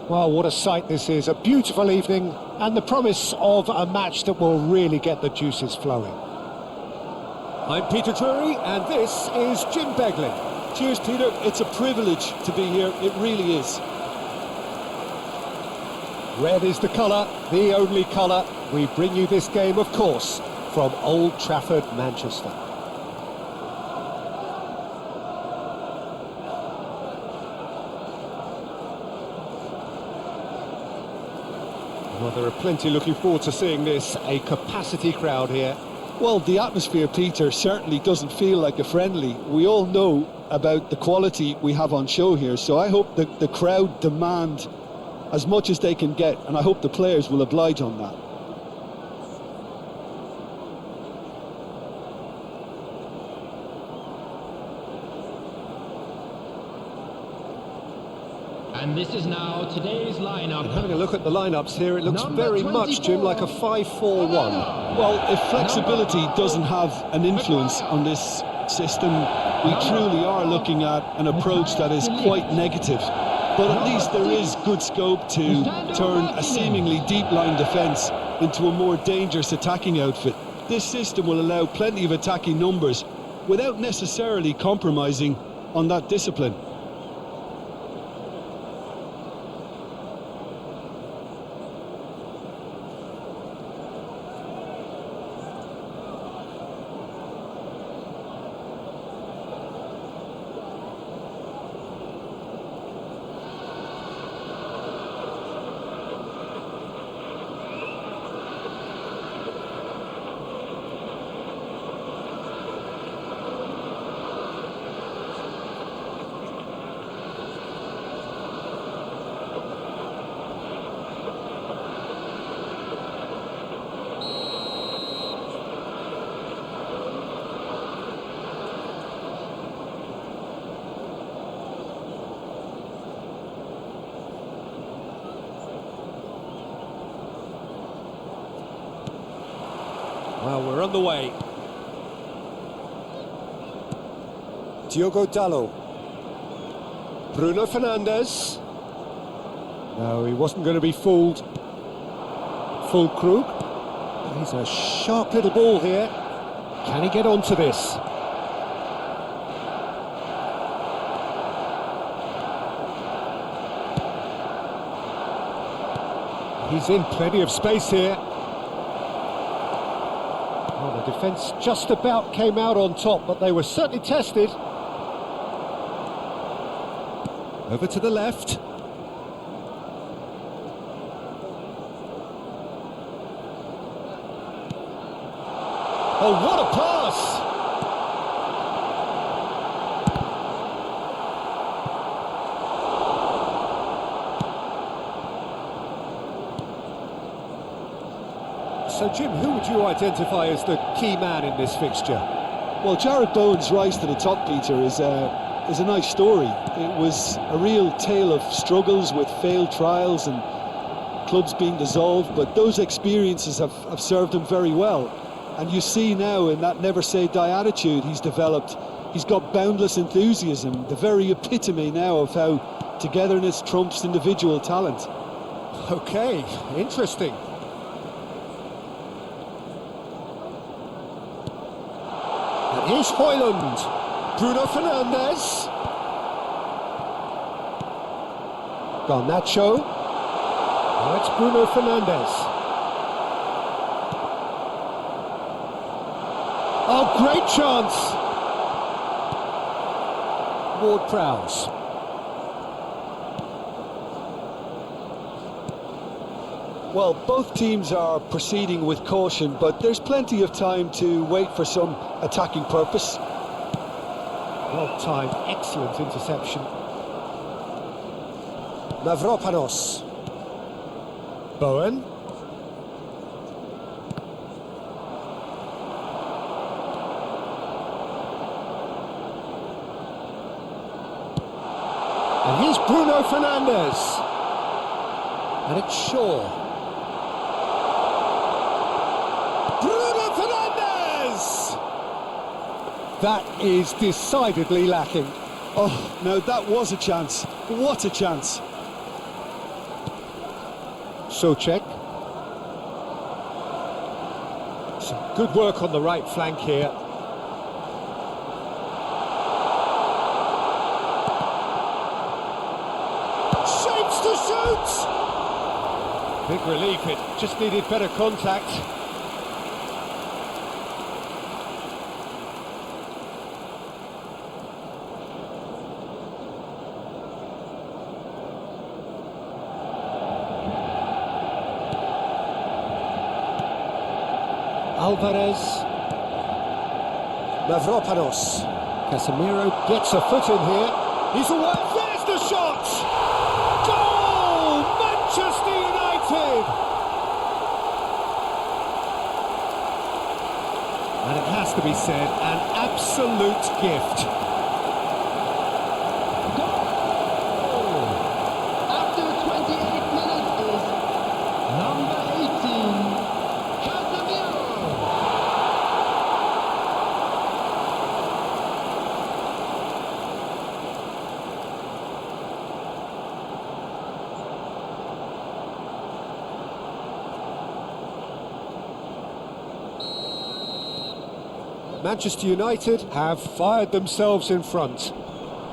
Well, what a sight this is. A beautiful evening and the promise of a match that will really get the juices flowing. I'm Peter Drury and this is Jim Beglin. Cheers, Peter. It's a privilege to be here. It really is. Red is the colour, the only colour. We bring you this game, of course, from Old Trafford, Manchester. Well, there are plenty looking forward to seeing this. A capacity crowd here. Well, the atmosphere, Peter, certainly doesn't feel like a friendly. We all know about the quality we have on show here, so I hope that the crowd demand as much as they can get, and I hope the players will oblige on that. And this is now today's lineup. And having a look at the lineups here, it looks very much, Jim, like a 5-4-1. Well, if flexibility doesn't have an influence on this system, we truly are looking at an approach that is quite negative. But at least there is good scope to turn a seemingly deep-line defence into a more dangerous attacking outfit. This system will allow plenty of attacking numbers without necessarily compromising on that discipline. Well, we're on the way. Diogo Dalot. Bruno Fernandes. No, he wasn't going to be fooled. Fulkrug. He's a sharp little ball here. Can he get onto this? He's in plenty of space here. Well, the defence just about came out on top, but they were certainly tested. Over to the left. Oh, what a pass! So, Jim, who would you identify as the key man in this fixture? Well, Jared Bowen's rise to the top, Peter, is a nice story. It was a real tale of struggles with failed trials and clubs being dissolved, but those experiences have served him very well. And you see now in that never say die attitude he's developed, he's got boundless enthusiasm, the very epitome now of how togetherness trumps individual talent. Okay, interesting. And here's Højlund. Bruno Fernandes. Garnacho. Now it's Bruno Fernandes. Oh, great chance! Ward-Prowse. Well, both teams are proceeding with caution, but there's plenty of time to wait for some attacking purpose. Well timed, excellent interception. Mavropanos. Bowen. And here's Bruno Fernandes. And it's Shaw. Bruno Fernandes! That is decidedly lacking. Oh, now that was a chance. What a chance. Souček. Some good work on the right flank here. Shapes to shoot! Big relief, it just needed better contact. Alvarez. Mavropanos. Casemiro gets a foot in here. He's away. There's the shot! Goal! Manchester United! And it has to be said, an absolute gift. Goal! After 28 minutes is number 18, Casemiro. Manchester United have fired themselves in front.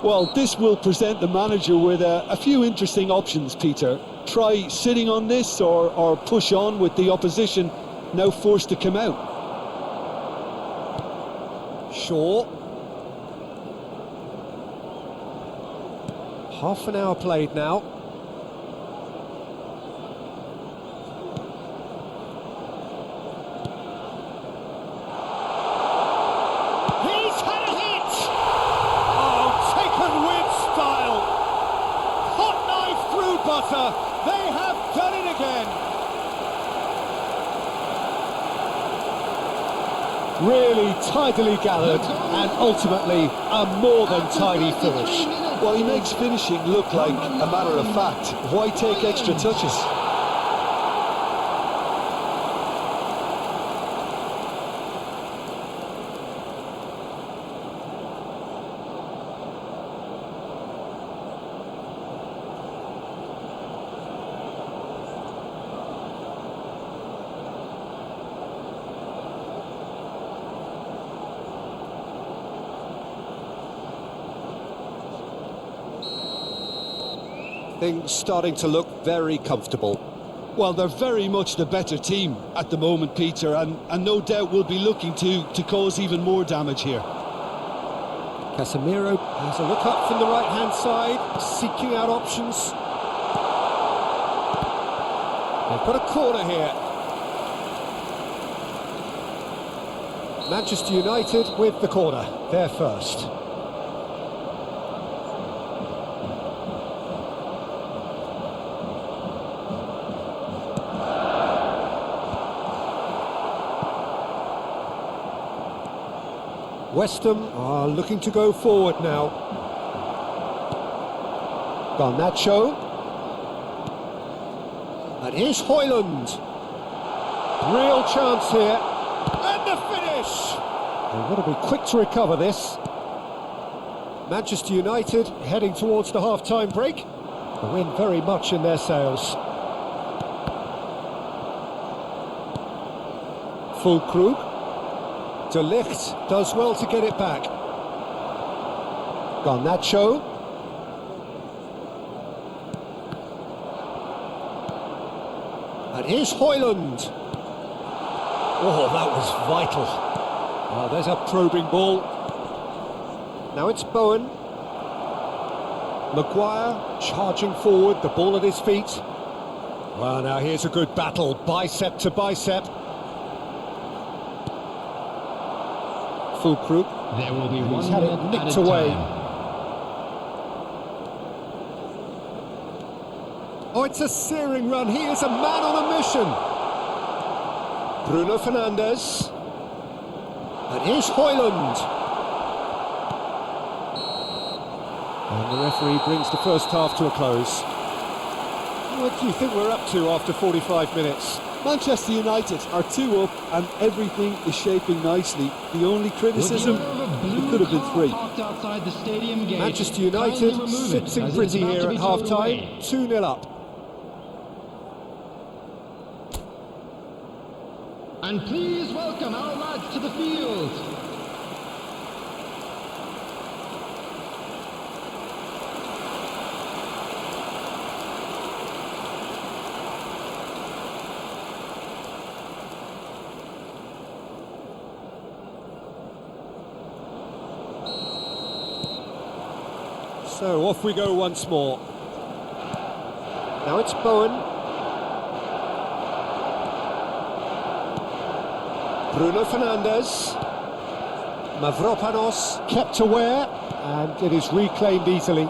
Well, this will present the manager with a few interesting options, Peter. Try sitting on this or push on with the opposition now forced to come out. Shaw. Half an hour played now. He's had a hit! Oh, taken with style! Hot knife through butter! They have done it again! Really tidily gathered and ultimately a more than tidy finish. Well, he makes finishing look like a matter of fact. Why take extra touches? Things starting to look very comfortable. Well, they're very much the better team at the moment, Peter, and no doubt will be looking to cause even more damage here. Casemiro has a look up from the right-hand side, seeking out options. They've got a corner here. Manchester United with the corner, they're first. Westham are looking to go forward now. Garnacho. And here's Højlund. Real chance here. And the finish! They've got to be quick to recover this. Manchester United heading towards the half-time break. The wind very much in their sails. Füllkrug. De Ligt does well to get it back. Garnacho. And here's Højlund. Oh, that was vital. Oh, there's a probing ball. Now it's Bowen. Maguire charging forward, the ball at his feet. Well, now here's a good battle, bicep to bicep. Füllkrug. There will be He's 1 had it minute nicked added away. time. Oh, it's a searing run. He is a man on a mission. Bruno Fernandes. And here's Højlund. And the referee brings the first half to a close. What do you think we're up to after 45 minutes? Manchester United are 2 up and everything is shaping nicely. The only criticism, it could have been 3. Manchester United sitting pretty here at half-time, 2-0 up. And please welcome our lads to the field. So off we go once more. Now it's Bowen. Bruno Fernandes. Mavropanos kept aware, and it is reclaimed easily.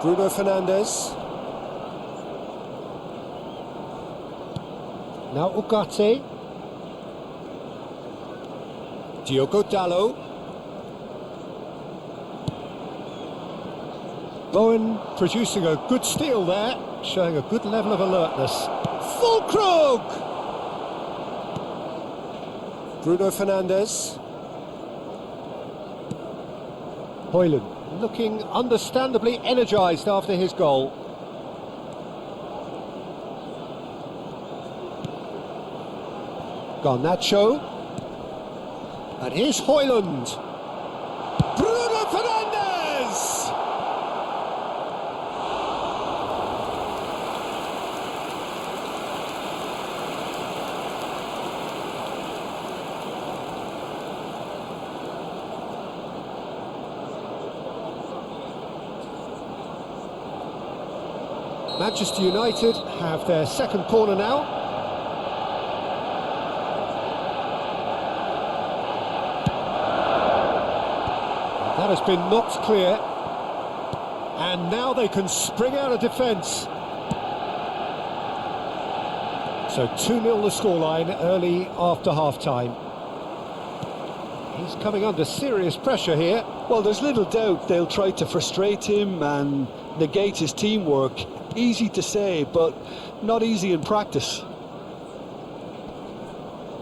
Bruno Fernandes. Now Ugarte. Diogo Dalot. Bowen producing a good steal there, showing a good level of alertness. Fulkrug! Bruno Fernandes. Højlund looking understandably energised after his goal. Garnacho. And here's Højlund. Bruno Fernandes! Manchester United have their second corner now. That has been knocked clear. And now they can spring out of defence. So 2-0 the scoreline early after half-time. He's coming under serious pressure here. Well, there's little doubt they'll try to frustrate him and negate his teamwork. Easy to say, but not easy in practice.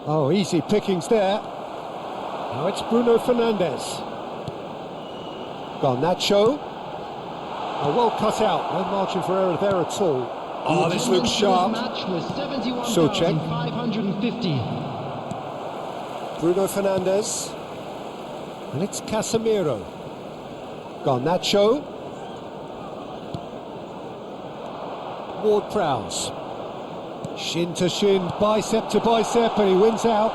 Oh, easy pickings there. Now it's Bruno Fernandes. Garnacho. Oh, well cut out. No margin for error there at all. Oh, this looks sharp. Match was Souček. 71,550. Bruno Fernandes. And it's Casemiro. Garnacho. Ward-Prowse. Shin to shin, bicep to bicep, and he wins out.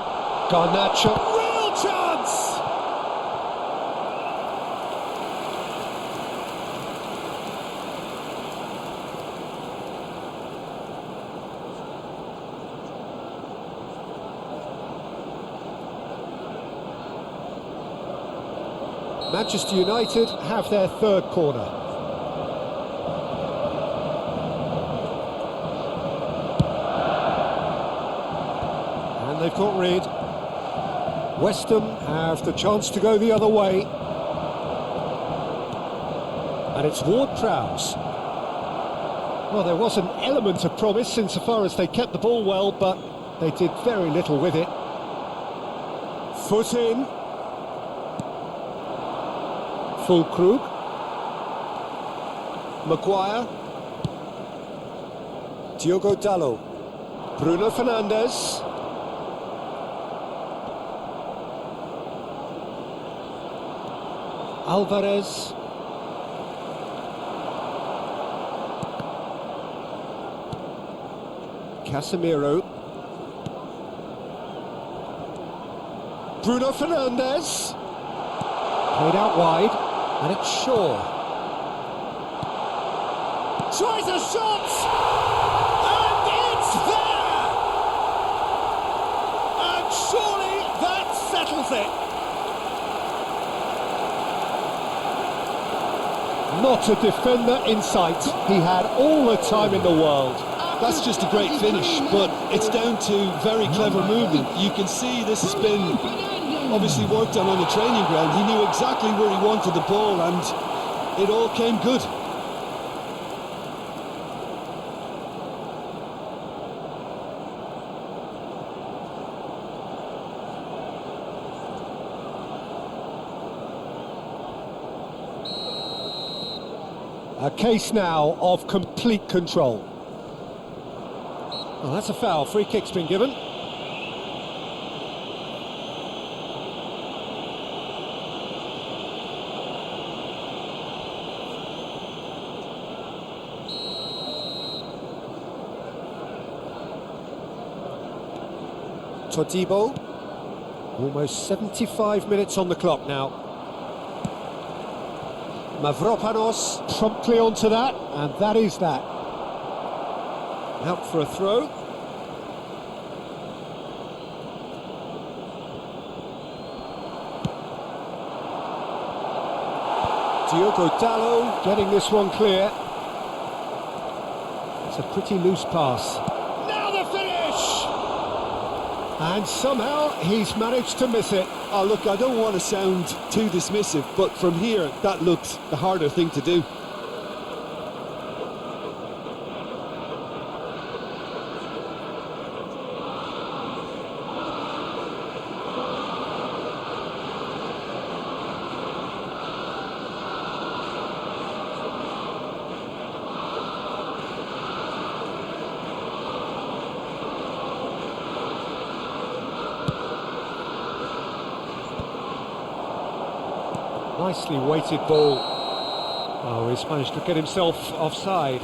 Garnacho. Real chance! Manchester United have their third corner. And they've got rid. Westham have the chance to go the other way. And it's Ward-Prowse. Well, there was an element of promise insofar as they kept the ball well, but they did very little with it. Foot in. Fulkrug. Maguire. Diogo Dalot. Bruno Fernandes. Alvarez. Casemiro. Bruno Fernandes. Played out wide. And it's Shaw. Tries a shot! And it's there! And surely that settles it. Not a defender in sight. He had all the time in the world. That's just a great finish, but it's down to very clever movement. You can see this has been obviously worked on the training ground. He knew exactly where he wanted the ball, and it all came good. A case now of complete control. Well, that's a foul. Free kick's been given. Todibo. Almost 75 minutes on the clock now. Mavropanos promptly onto that, and that is that. Out for a throw. Diogo Dalot getting this one clear. It's a pretty loose pass. Now the finish! And somehow he's managed to miss it. Oh, look, I don't want to sound too dismissive, but from here, that looked the harder thing to do. Nicely weighted ball. Oh, he's managed to get himself offside.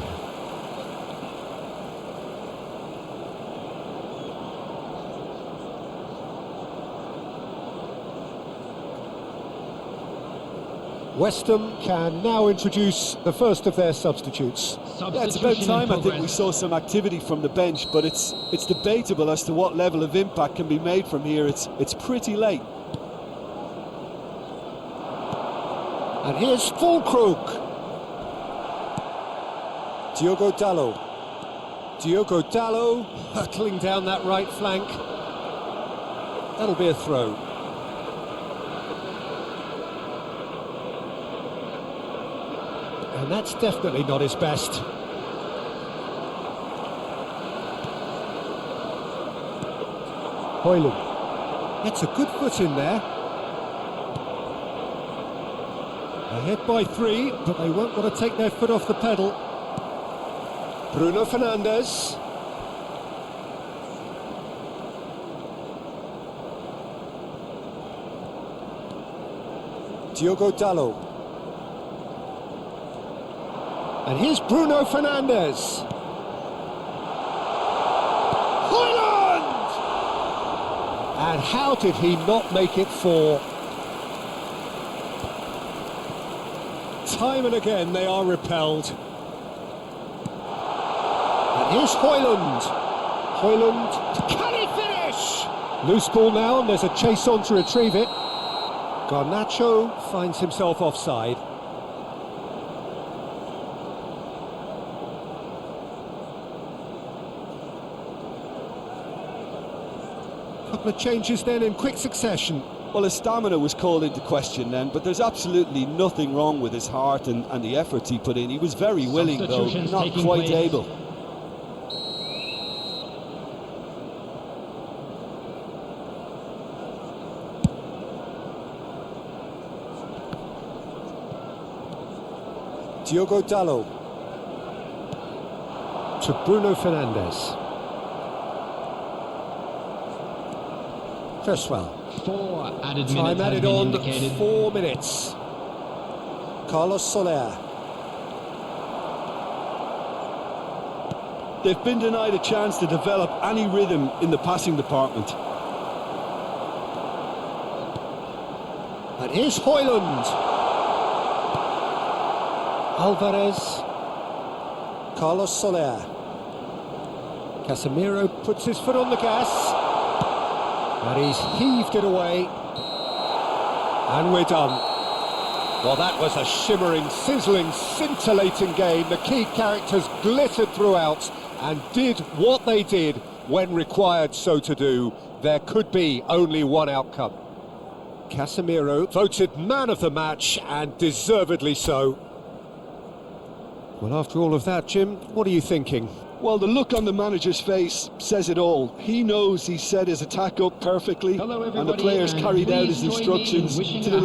Westham can now introduce the first of their substitutes. Yeah, it's about time I think we saw some activity from the bench, but it's debatable as to what level of impact can be made from here. It's pretty late. And here's Fulkrug. Diogo Dalot. Diogo Dalot hurtling down that right flank. That'll be a throw. And that's definitely not his best. Højlund gets a good foot in there. Ahead by 3, but they won't want to take their foot off the pedal. Bruno Fernandes. Diogo Dalot. And here's Bruno Fernandes. Højlund! And how did he not make it 4? Time and again they are repelled. And here's Højlund. Højlund, can he finish? Loose ball now, and there's a chase on to retrieve it. Garnacho finds himself offside. Couple of changes then in quick succession. Well, his stamina was called into question then, but there's absolutely nothing wrong with his heart and the efforts he put in. He was very willing, though, not quite able. Diogo Dalot. To Bruno Fernandes. Cresswell. 4 added Time minutes added has been on, indicated. 4 minutes. Carlos Soler. They've been denied a chance to develop any rhythm in the passing department. And here's Højlund. Alvarez. Carlos Soler. Casemiro puts his foot on the gas. And he's heaved it away. And we're done. Well, that was a shimmering, sizzling, scintillating game. The key characters glittered throughout and did what they did when required so to do. There could be only one outcome. Casemiro voted man of the match, and deservedly so. Well, after all of that, Jim, what are you thinking? Well, the look on the manager's face says it all. He knows he set his attack up perfectly, and the players carried out his instructions to the